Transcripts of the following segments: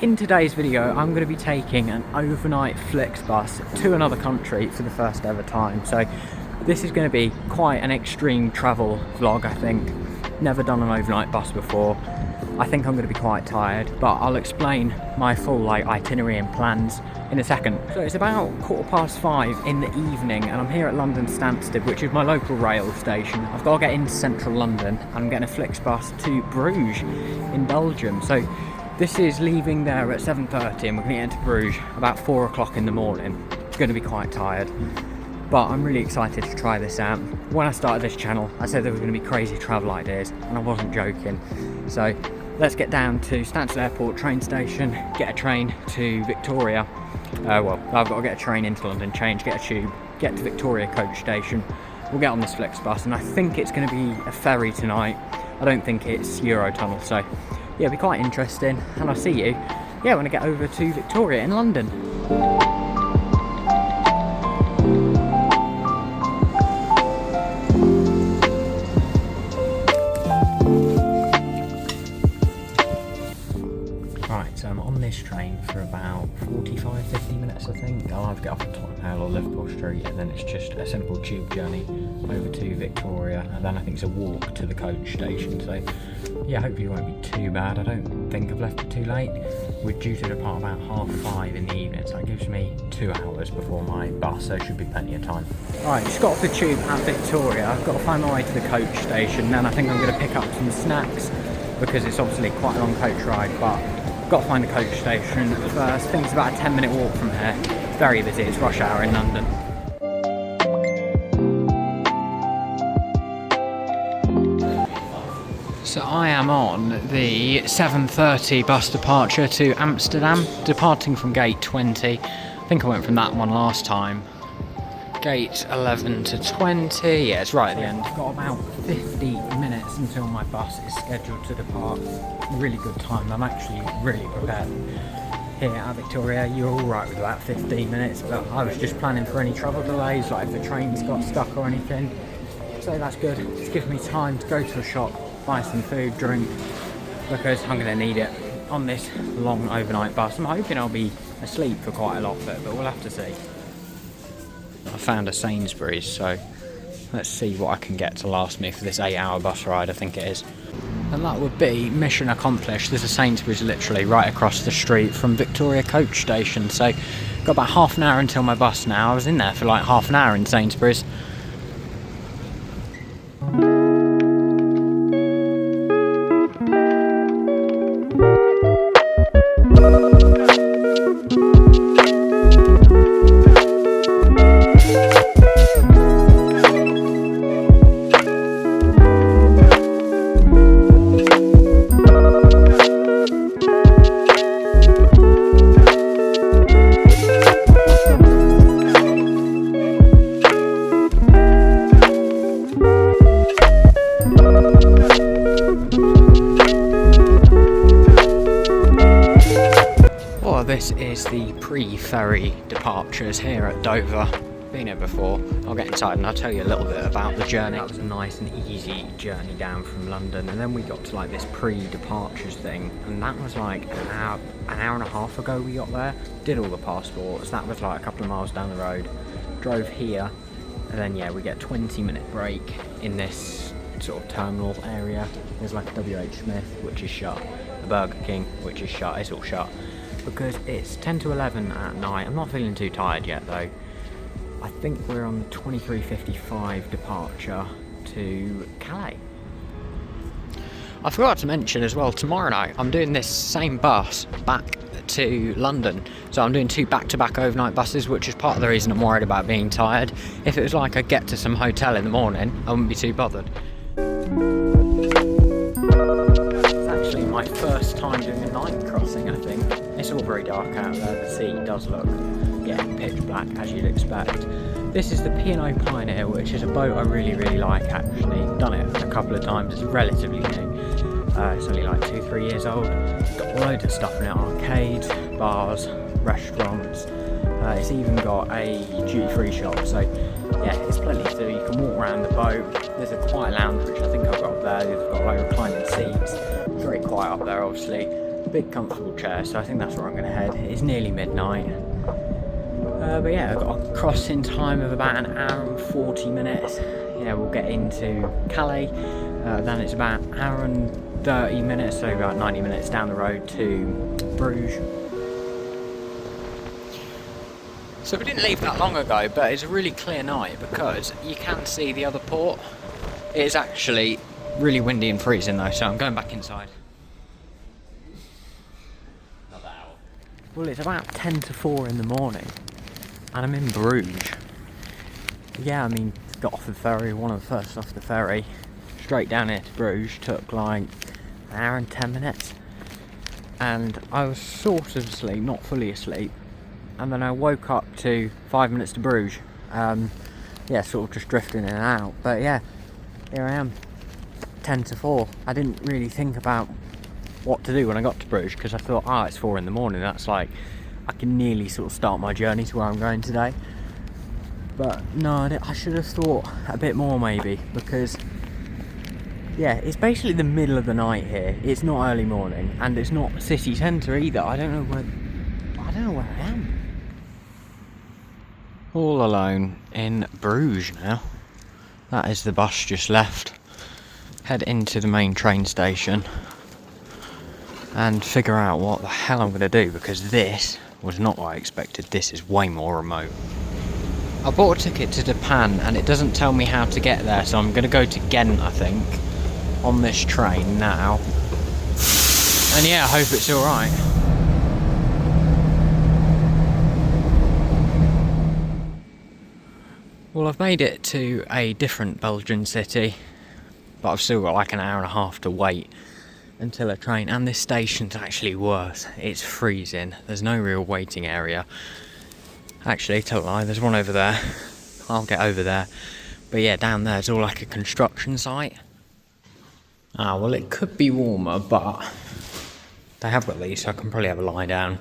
In today's video, I'm going to be taking an overnight Flixbus to another country for the first ever time. So this is going to be quite an extreme travel vlog, I think. Never done an overnight bus before. I think I'm going to be quite tired, but I'll explain my full itinerary and plans in a second. So it's about 5:15 in the evening and I'm here at London Stansted, which is my local rail station. I've got to get into central London and I'm getting a Flixbus to Bruges in Belgium. So this is leaving there at 7:30 and we're going to get into Bruges about 4 o'clock in the morning. It's going to be quite tired, but I'm really excited to try this out. When I started this channel, I said there were going to be crazy travel ideas, and I wasn't joking. So let's get down to Stansted Airport train station, get a train to Victoria. Well, I've got to get a train into London, change, get a tube, get to Victoria coach station. We'll get on this Flixbus, and I think it's going to be a ferry tonight. I don't think it's Eurotunnel, so yeah, it'll be quite interesting, and I'll see you when I get over to Victoria in London. Right, so I'm on this train for about 45-50 minutes, I think. I'll either get off at Tottenham Hale or Liverpool Street, and then it's just a simple tube journey over to Victoria, and then I think it's a walk to the coach station. So yeah, hopefully it won't be too bad. I don't think I've left it too late. We're due to depart about 5:30 in the evening, so it gives me 2 hours before my bus, so there should be plenty of time. Alright, just got off the tube at Victoria. I've got to find my way to the coach station, then I think I'm going to pick up some snacks, because it's obviously quite a long coach ride, but I've got to find the coach station first. I think it's about a 10-minute walk from here. Very busy, it's rush hour in London. So I am on the 7:30 bus departure to Amsterdam, departing from gate 20. I think I went from that one last time. Gate 11 to 20, yeah, it's right at the end. I've got about 50 minutes until my bus is scheduled to depart. Really good time, I'm actually really prepared. Here at Victoria, you're alright with about 15 minutes, but I was just planning for any travel delays, like if the trains got stuck or anything. So that's good, it's given me time to go to a shop, buy some food, drink, because I'm going to need it on this long overnight bus. I'm hoping I'll be asleep for quite a lot of it, but we'll have to see. I found a Sainsbury's, so let's see what I can get to last me for this 8-hour bus ride, I think it is. And that would be mission accomplished. There's a Sainsbury's literally right across the street from Victoria coach station, so got about half an hour until my bus now. I was in there for like half an hour in Sainsbury's. This is the pre-ferry departures here at Dover. Been here before. I'll get inside and I'll tell you a little bit about the journey. That was a nice and easy journey down from London, and then we got to like this pre-departures thing, and that was like an hour and a half ago we got there. Did all the passports. That was like a couple of miles down the road. Drove here, and then yeah, we get a 20-minute break in this sort of terminal area. There's like a WH Smith, which is shut, a Burger King, which is shut. It's all shut because it's 10 to 11 at night. I'm not feeling too tired yet though. I think we're on the 23:55 departure to Calais. I forgot to mention as well, tomorrow night I'm doing this same bus back to London. So I'm doing 2 back-to-back overnight buses, which is part of the reason I'm worried about being tired. If it was like I get to some hotel in the morning, I wouldn't be too bothered. It's actually my first time doing a night crossing, I think. It's all very dark out there. The sea does look, pitch black as you'd expect. This is the P&O Pioneer, which is a boat I really like actually. Done it a couple of times, it's relatively new. It's only like 2-3 years old. It's got loads of stuff in it, arcades, bars, restaurants. It's even got a duty-free shop, so yeah, it's plenty to do. You can walk around the boat. There's a quiet lounge, which I think I've got up there. They've got like reclining seats. Very quiet up there, obviously. big comfortable chair, so I think that's where I'm going to head. It's nearly midnight. But yeah, I've got a crossing time of about an hour and 40 minutes. Yeah, we'll get into Calais. Then it's about an hour and 30 minutes, so about 90 minutes down the road to Bruges. So we didn't leave that long ago, but it's a really clear night because you can see the other port. It is actually really windy and freezing though, so I'm going back inside. Well, it's about 10 to 4 in the morning, and I'm in Bruges. Yeah, I mean, got off the ferry, one of the first off the ferry, straight down here to Bruges, took like an hour and 10 minutes. And I was sort of asleep, not fully asleep, and then I woke up to 5 minutes to Bruges. Yeah, sort of just drifting in and out, but yeah, here I am, 10 to 4. I didn't really think about what to do when I got to Bruges because I thought, it's 4 in the morning, that's like, I can nearly sort of start my journey to where I'm going today. But no, I should have thought a bit more maybe, because yeah, it's basically the middle of the night here. It's not early morning, and it's not city centre either. I don't know where I am. All alone in Bruges now. That is the bus just left. Head into the main train station and figure out what the hell I'm going to do, because this was not what I expected. This is way more remote. I bought a ticket to De Panne and it doesn't tell me how to get there, so I'm going to go to Ghent, I think, on this train now. And yeah, I hope it's alright. Well, I've made it to a different Belgian city, but I've still got like an hour and a half to wait until a train, and this station's actually worse. It's freezing. There's no real waiting area. Actually, tell a lie, there's one over there. I'll get over there. But yeah, down there it's all like a construction site. Well, it could be warmer, but they have got these, so I can probably have a lie down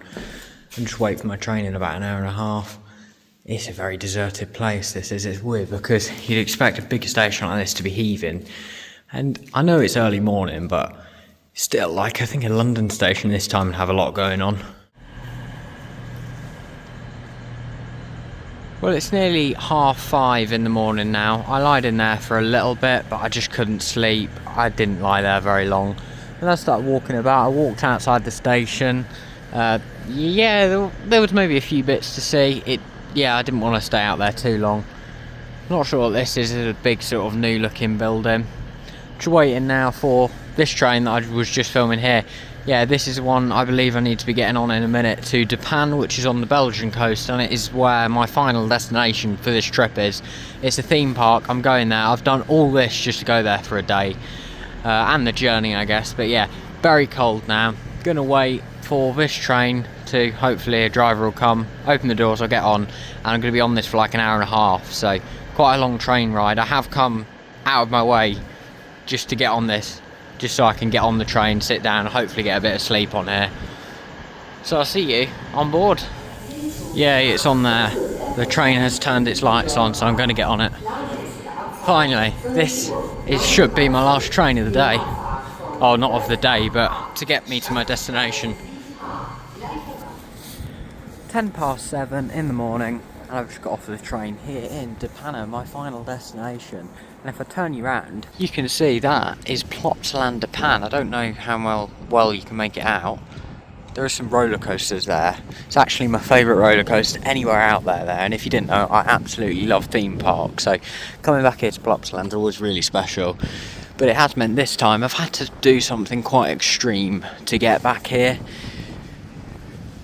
and just wait for my train in about an hour and a half. It's a very deserted place, this is. It's weird because you'd expect a bigger station like this to be heaving. And I know it's early morning, but still, like, I think a London station this time would have a lot going on. Well, it's nearly 5:30 in the morning now. I lied in there for a little bit, but I just couldn't sleep. I didn't lie there very long. And I started walking about. I walked outside the station. Yeah, there was maybe a few bits to see. Yeah, I didn't want to stay out there too long. Not sure what this is. It's a big sort of new looking building. Just waiting now for this train that I was just filming here. Yeah, this is the one I believe I need to be getting on in a minute to De Panne, which is on the Belgian coast, and it is where my final destination for this trip is. It's a theme park. I'm going there. I've done all this just to go there for a day, and the journey, I guess. But yeah, very cold now. Gonna wait for this train to, hopefully a driver will come, open the doors, I'll get on, and I'm gonna be on this for like an hour and a half. So quite a long train ride. I have come out of my way just to get on this, just so I can get on the train, sit down, and hopefully get a bit of sleep on here. So I'll see you on board. Yeah, it's on there. The train has turned its lights on, so I'm going to get on it. Finally, it should be my last train of the day. Oh, not of the day, but to get me to my destination. 7:10 in the morning, and I've just got off the train here in De Panne, my final destination. And if I turn you around, you can see that is Plopsaland De Panne. I don't know how well you can make it out. There are some roller coasters there. It's actually my favourite roller coaster anywhere out there. And if you didn't know, I absolutely love theme parks. So coming back here to Plopsaland is always really special. But it has meant this time I've had to do something quite extreme to get back here.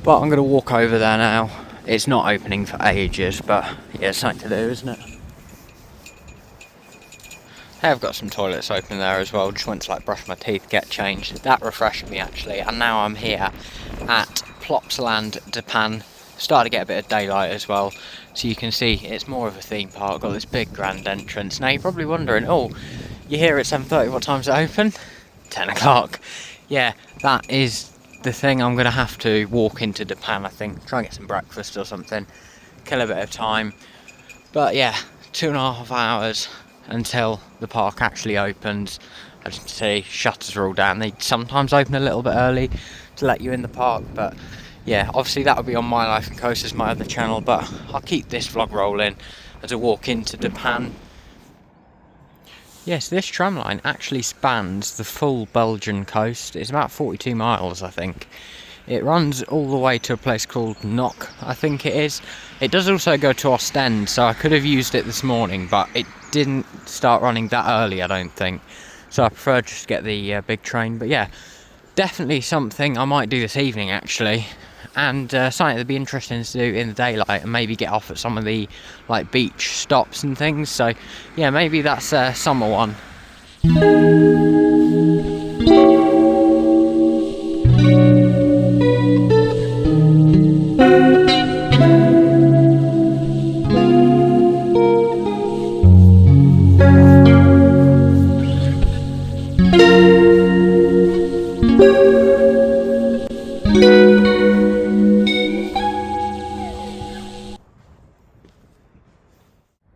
But I'm going to walk over there now. It's not opening for ages, but yeah, it's something to do, isn't it? Hey, I've got some toilets open there as well. Just went to like brush my teeth, get changed. That refreshed me actually, and now I'm here at Plopsaland De Panne. Starting to get a bit of daylight as well, so you can see it's more of a theme park. Got this big grand entrance. Now you're probably wondering, oh, you're here at 7:30. What time's it open? 10 o'clock. Yeah, that is the thing. I'm gonna have to walk into De Panne, I think. Try and get some breakfast or something. Kill a bit of time. But yeah, 2.5 hours until the park actually opens. As you can see, shutters are all down. They sometimes open a little bit early, to let you in the park. But yeah, obviously that'll be on My Life and Coast as my other channel, but I'll keep this vlog rolling as I walk into De Panne. Yes, this tram line actually spans the full Belgian coast. It's about 42 miles, I think. It runs all the way to a place called Knock, I think it is. It does also go to Ostend, so I could have used it this morning, but it didn't start running that early, I don't think. So I prefer just to get the big train. But yeah, definitely something I might do this evening, actually. And something that'd be interesting to do in the daylight, and maybe get off at some of the like beach stops and things. So yeah, maybe that's a summer one.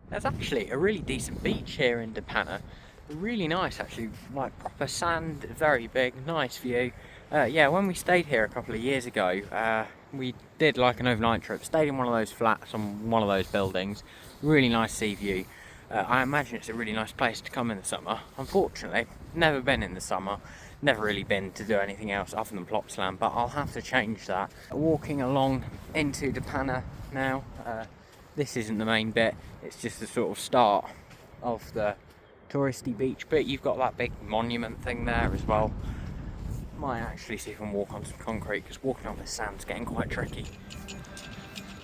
There's actually a really decent beach here in De Panne. Really nice, actually, like proper sand, very big, nice view. Yeah, when we stayed here a couple of years ago, we did like an overnight trip, stayed in one of those flats on one of those buildings. Really nice sea view. I imagine it's a really nice place to come in the summer. Unfortunately, never been in the summer, never really been to do anything else other than Plopsaland, but I'll have to change that. Walking along into De Panne now. This isn't the main bit, it's just the sort of start of the touristy beach bit. You've got that big monument thing there as well. Might actually see if I can walk on some concrete, because walking on this sand's getting quite tricky.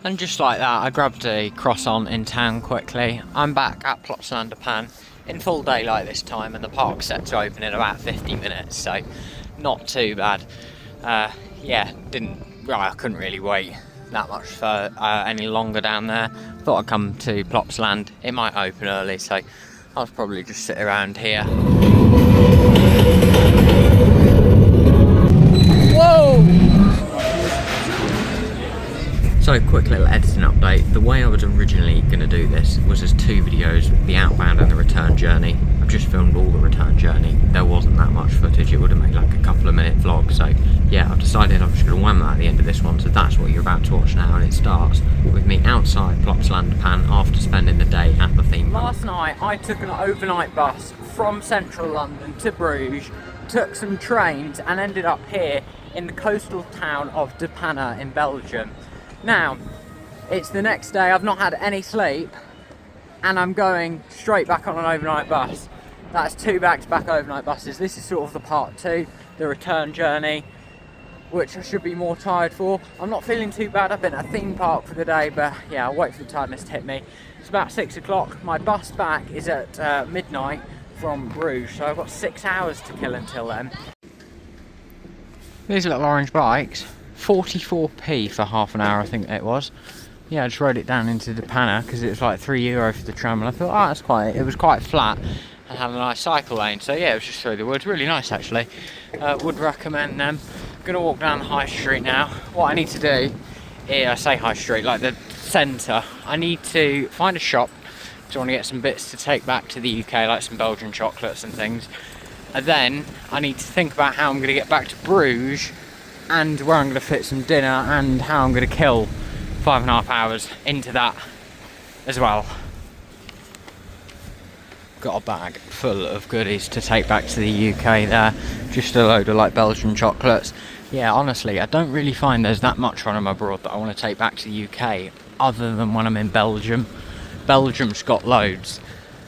And just like that, I grabbed a croissant in town quickly. I'm back at Plopsaland De Panne in full daylight this time, and the park's set to open in about 50 minutes, so not too bad. Yeah, I couldn't really wait that much for any longer down there. Thought I'd come to Plopsaland. It might open early, so I'll probably just sit around here. Whoa! So, quick little editing update. The way I was originally going to do this was as 2 videos, the outbound and the return journey. I've just filmed all the return journey. There wasn't that much footage, it would have made like a couple of minute vlog. So yeah, I've decided I'm just going to wham that at the end of this one. So that's what you're about to watch now, and it starts with me outside Plopsaland De Panne after spending the day at the theme park. Last night I took an overnight bus from central London to Bruges, took some trains and ended up here in the coastal town of De Panne in Belgium. Now, it's the next day, I've not had any sleep, and I'm going straight back on an overnight bus. That's 2 back-to-back overnight buses. This is sort of the part 2, the return journey, which I should be more tired for. I'm not feeling too bad. I've been at a theme park for the day, but yeah, I'll wait for the tiredness to hit me. It's about 6 o'clock. My bus back is at midnight from Bruges, so I've got 6 hours to kill until then. These little orange bikes, 44p for half an hour, I think it was. Yeah, I just rode it down into De Panne because it was like €3 for the tram, and I thought, oh, that's quite. It was quite flat and had a nice cycle lane. So yeah, it was just through the woods, really nice actually. Would recommend them. Gonna walk down the high street now. What I need to do here, I say high street, like the centre. I need to find a shop because I want to get some bits to take back to the UK, like some Belgian chocolates and things. And then I need to think about how I'm going to get back to Bruges, and where I'm going to fit some dinner, and how I'm going to kill 5.5 hours into that as well. Got a bag full of goodies to take back to the UK there. Just a load of like Belgian chocolates. Yeah, honestly, I don't really find there's that much when I'm abroad that I want to take back to the UK, other than when I'm in Belgium. Belgium's got loads.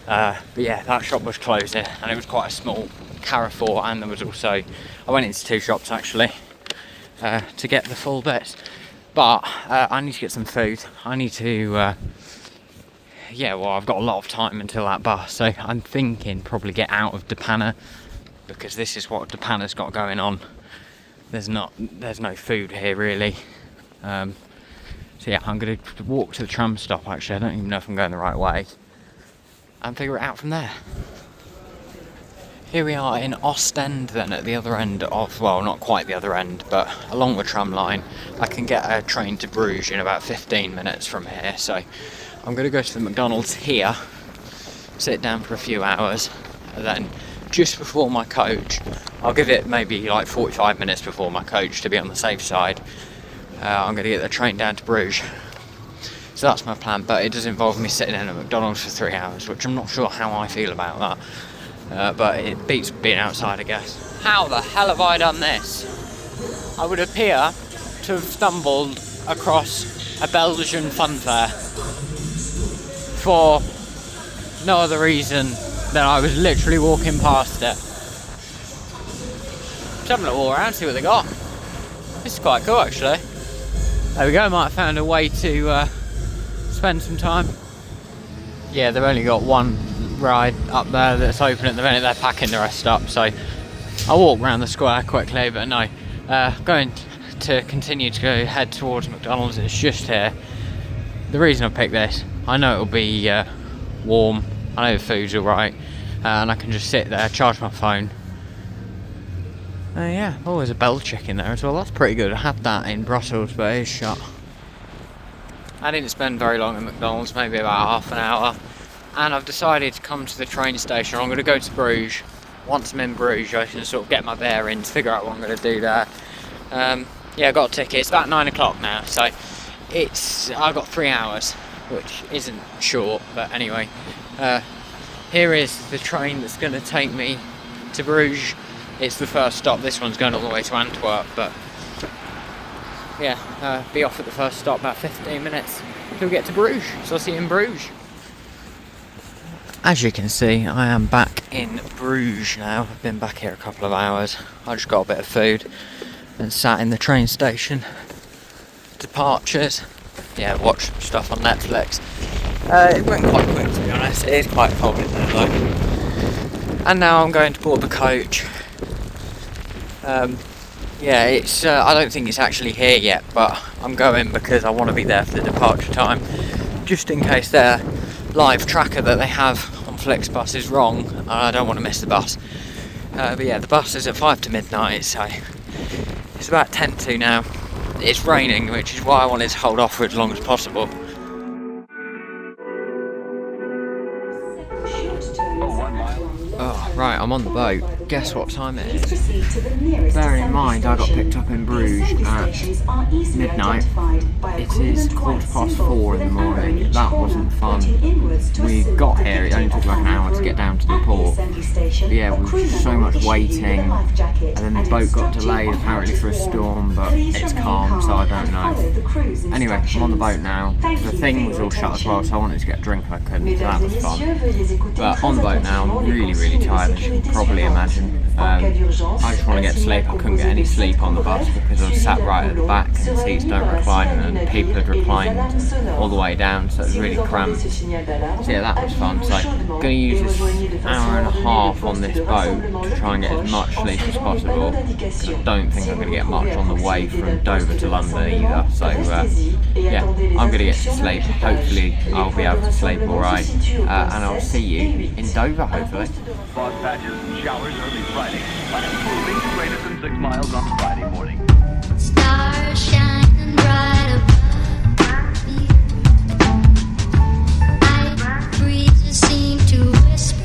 But yeah, that shop was closing, and it was quite a small Carrefour, and there was also, I went into 2 shops actually to get the full bits. But I need to get some food. I need to, yeah, well, I've got a lot of time until that bus, so I'm thinking probably get out of De Panne, because this is what De Panne's got going on. There's no food here really. So yeah, I'm going to walk to the tram stop actually. I don't even know if I'm going the right way, and figure it out from there. Here we are in Ostend then, at the other end of, well, not quite the other end, but along the tram line. I can get a train to Bruges in about 15 minutes from here, so I'm going to go to the McDonald's here, sit down for a few hours, and then just before my coach. I'll give it maybe like 45 minutes before my coach to be on the safe side. I'm going to get the train down to Bruges. So that's my plan, but it does involve me sitting in a McDonald's for 3 hours, which I'm not sure how I feel about that. But it beats being outside, I guess. How the hell have I done this? I would appear to have stumbled across a Belgian fun fair for no other reason than I was literally walking past it. Just having a walk around, see what they got. This is quite cool, actually. There we go, might have found a way to spend some time. Yeah, they've only got one ride up there that's open at the minute. They're packing the rest up, so I'll walk around the square quickly, but no, going to continue to head towards McDonald's. It's just here. The reason I picked this, I know it'll be warm, I know the food's alright, and I can just sit there, charge my phone. Yeah, oh, there's a bell chicken there as well. That's pretty good. I had that in Brussels, but it is shut. I didn't spend very long at McDonald's, maybe about half an hour, and I've decided to come to the train station. I'm going to go to Bruges. Once I'm in Bruges, I can sort of get my bearings, figure out what I'm going to do there. Yeah, I got a ticket. It's about 9 o'clock now, so I've got 3 hours, which isn't short, but anyway. Here is the train that's going to take me to Bruges. It's the first stop. This one's going all the way to Antwerp, but yeah, be off at the first stop about 15 minutes till we get to Bruges. So I'll see you in Bruges. As you can see, I am back in Bruges now. I've been back here a couple of hours. I just got a bit of food and sat in the train station. Departures. Yeah, watched some stuff on Netflix. It went quite quick, to be honest. It is quite cold in there though. And now I'm going to board the coach. Yeah, it's. I don't think it's actually here yet, but I'm going because I want to be there for the departure time, just in case their live tracker that they have on Flixbus is wrong. I don't want to miss the bus. But yeah, the bus is at 5 to midnight, so it's about 10 to now. It's raining, which is why I wanted to hold off for as long as possible. Oh, right, I'm on the boat. Guess what time it is? Bearing in mind I got picked up in Bruges at midnight. It is 4:15 in the morning. That wasn't fun. We got here, it only took like an hour to get down to the port. But yeah, we were just so much waiting, and then the boat got delayed apparently for a storm, but it's calm, so I don't know. Anyway, I'm on the boat now. The thing was all shut as well, so I wanted to get a drink and I couldn't, so that was fun. But on the boat now, I'm really tired, as you can probably imagine. I just want to get to sleep. I couldn't get any sleep on the bus because I was sat right at the back and the seats don't recline, and people had reclined all the way down, so it was really cramped. So yeah, that was fun. So I'm going to use this hour and a half on this boat to try and get as much sleep as possible, because I don't think I'm going to get much on the way from Dover to London either. So yeah, I'm going to get to sleep. Hopefully I'll be able to sleep alright, and I'll see you in Dover, hopefully. Fog patches and showers early Friday. Improving greater than 6 miles on Friday morning. Stars shining bright above me. Night breezes seem to whisper.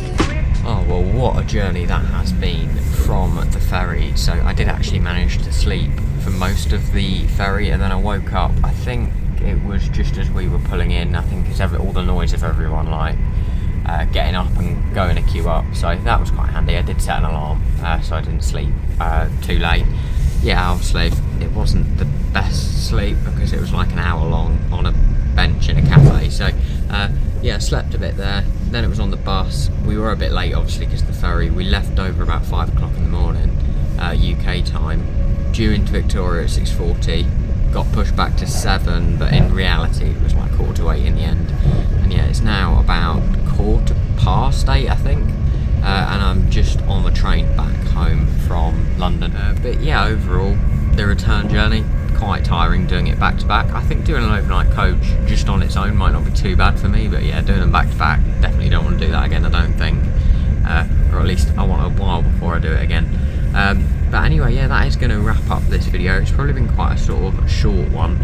Oh well, what a journey that has been from the ferry. So I did actually manage to sleep for most of the ferry, and then I woke up, I think it was just as we were pulling in. I think it's all the noise of everyone like getting up and going to queue up, so that was quite handy. I did set an alarm, so I didn't sleep too late. Yeah, obviously it wasn't the best sleep because it was like an hour long on a bench in a cafe, so yeah, slept a bit there. Then it was on the bus. We were a bit late obviously because the ferry, we left over about 5 o'clock in the morning UK time, due into Victoria at 6:40, got pushed back to 7, but in reality it was like 7:45 in the end. And yeah, it's now about 8:15 I think, and I'm just on the train back home from London. But yeah, overall the return journey quite tiring doing it back to back. I think doing an overnight coach just on its own might not be too bad for me, but yeah, doing them back to back, definitely don't want to do that again, I don't think, or at least I want a while before I do it again. But anyway, yeah, that is going to wrap up this video. It's probably been quite a sort of short one,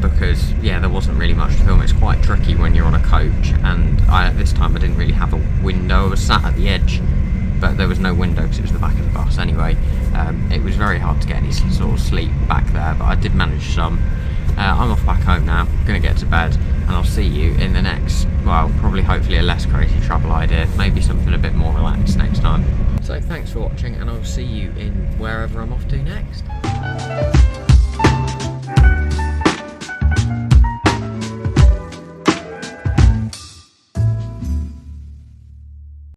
because yeah, there wasn't really much to film. It's quite tricky when you're on a coach, and this time I didn't really have a window. I was sat at the edge but there was no window because it was the back of the bus anyway. It was very hard to get any sort of sleep back there, but I did manage some. I'm off back home now, gonna get to bed, and I'll see you in the next, well, probably hopefully a less crazy travel idea, maybe something a bit more relaxed next time. So thanks for watching, and I'll see you in wherever I'm off to next.